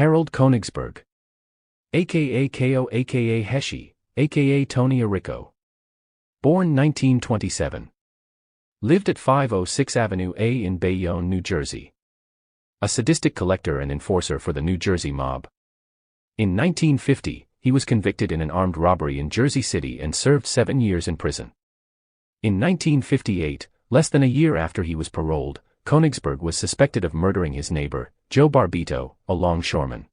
Harold Konigsberg, a.k.a. Ko a.k.a. Heshi, a.k.a. Tony Errico. Born 1927. Lived at 506 Avenue A in Bayonne, New Jersey. A sadistic collector and enforcer for the New Jersey mob. In 1950, he was convicted in an armed robbery in Jersey City and served 7 years in prison. In 1958, less than a year after he was paroled, Konigsberg was suspected of murdering his neighbor, Joe Barbito, a longshoreman.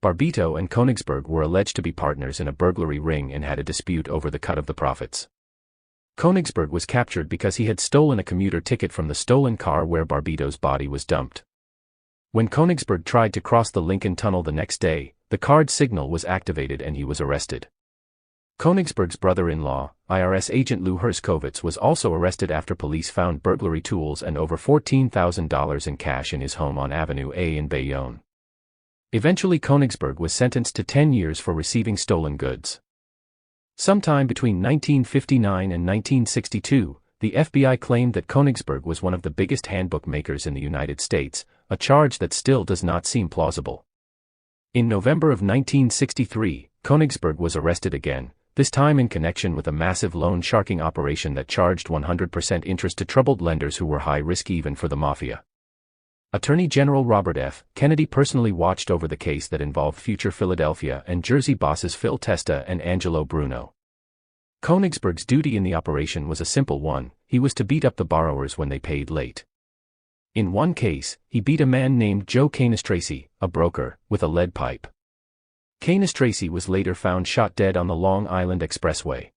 Barbito and Konigsberg were alleged to be partners in a burglary ring and had a dispute over the cut of the profits. Konigsberg was captured because he had stolen a commuter ticket from the stolen car where Barbito's body was dumped. When Konigsberg tried to cross the Lincoln Tunnel the next day, the card signal was activated and he was arrested. Konigsberg's brother-in-law, IRS agent Lou Herskovitz, was also arrested after police found burglary tools and over $14,000 in cash in his home on Avenue A in Bayonne. Eventually Konigsberg was sentenced to 10 years for receiving stolen goods. Sometime between 1959 and 1962, the FBI claimed that Konigsberg was one of the biggest handbook makers in the United States, a charge that still does not seem plausible. In November of 1963, Konigsberg was arrested again, this time in connection with a massive loan sharking operation that charged 100% interest to troubled lenders who were high risk even for the mafia. Attorney General Robert F. Kennedy personally watched over the case that involved future Philadelphia and Jersey bosses Phil Testa and Angelo Bruno. Konigsberg's duty in the operation was a simple one: he was to beat up the borrowers when they paid late. In one case, he beat a man named Joe Tracy, a broker, with a lead pipe. Tracy was later found shot dead on the Long Island Expressway.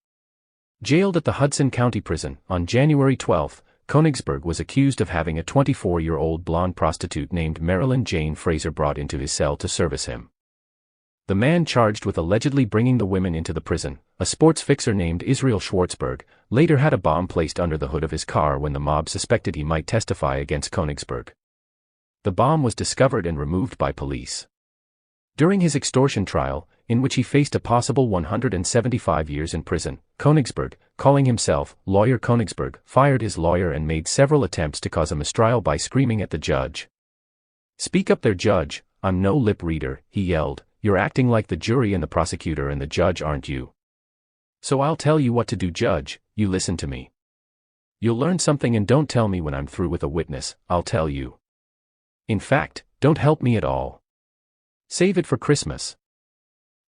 Jailed at the Hudson County Prison, on January 12, Konigsberg was accused of having a 24-year-old blonde prostitute named Marilyn Jane Fraser brought into his cell to service him. The man charged with allegedly bringing the women into the prison, a sports fixer named Israel Schwartzberg, later had a bomb placed under the hood of his car when the mob suspected he might testify against Konigsberg. The bomb was discovered and removed by police. During his extortion trial, in which he faced a possible 175 years in prison, Konigsberg, calling himself Lawyer Konigsberg, fired his lawyer and made several attempts to cause a mistrial by screaming at the judge. "Speak up there, judge, I'm no lip reader," he yelled, "you're acting like the jury and the prosecutor and the judge, aren't you? So I'll tell you what to do, judge, you listen to me. You'll learn something, and don't tell me when I'm through with a witness, I'll tell you. In fact, don't help me at all. Save it for Christmas."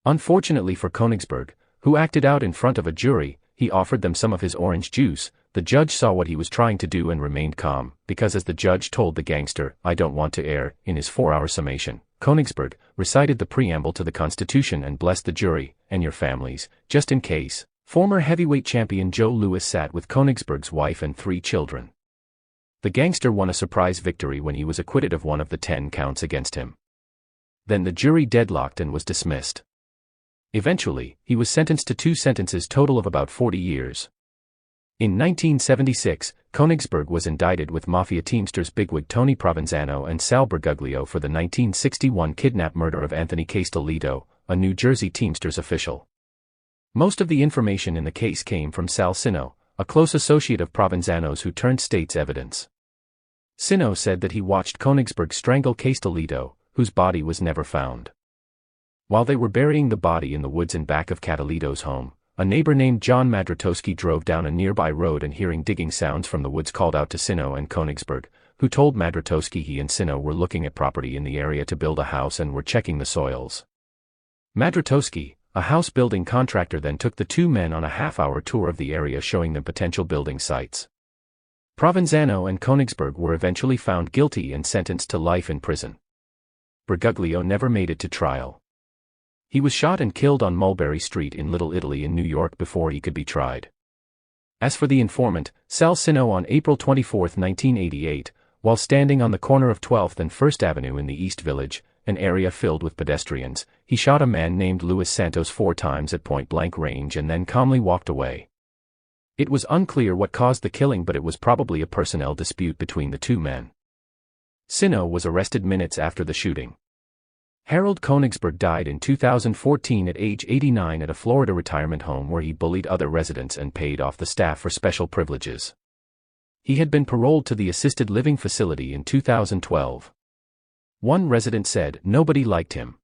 Unfortunately for Konigsberg, who acted out in front of a jury, he offered them some of his orange juice. The judge saw what he was trying to do and remained calm, because as the judge told the gangster, "I don't want to air," in his 4-hour summation, Konigsberg recited the preamble to the Constitution and blessed the jury, "and your families, just in case." Former heavyweight champion Joe Louis sat with Konigsberg's wife and 3 children. The gangster won a surprise victory when he was acquitted of one of the 10 counts against him. Then the jury deadlocked and was dismissed. Eventually, he was sentenced to 2 sentences total of about 40 years. In 1976, Konigsberg was indicted with Mafia Teamsters bigwig Tony Provenzano and Sal Bergoglio for the 1961 kidnap murder of Anthony Castelito, a New Jersey Teamsters official. Most of the information in the case came from Sal Sino, a close associate of Provenzano's who turned state's evidence. Sino said that he watched Konigsberg strangle Castelito, whose body was never found. While they were burying the body in the woods in back of Castelito's home, a neighbor named John Madratowski drove down a nearby road and, hearing digging sounds from the woods, called out to Sino and Konigsberg, who told Madratowski he and Sino were looking at property in the area to build a house and were checking the soils. Madratowski, a house-building contractor, then took the 2 men on a half-hour tour of the area showing them potential building sites. Provenzano and Konigsberg were eventually found guilty and sentenced to life in prison. Bergoglio never made it to trial. He was shot and killed on Mulberry Street in Little Italy in New York before he could be tried. As for the informant, Sal Sino, on April 24, 1988, while standing on the corner of 12th and 1st Avenue in the East Village, an area filled with pedestrians, he shot a man named Luis Santos 4 times at point-blank range and then calmly walked away. It was unclear what caused the killing, but it was probably a personnel dispute between the 2 men. Sino was arrested minutes after the shooting. Harold Konigsberg died in 2014 at age 89 at a Florida retirement home where he bullied other residents and paid off the staff for special privileges. He had been paroled to the assisted living facility in 2012. One resident said nobody liked him.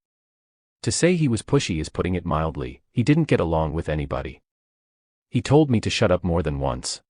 To say he was pushy is putting it mildly. He didn't get along with anybody. He told me to shut up more than once.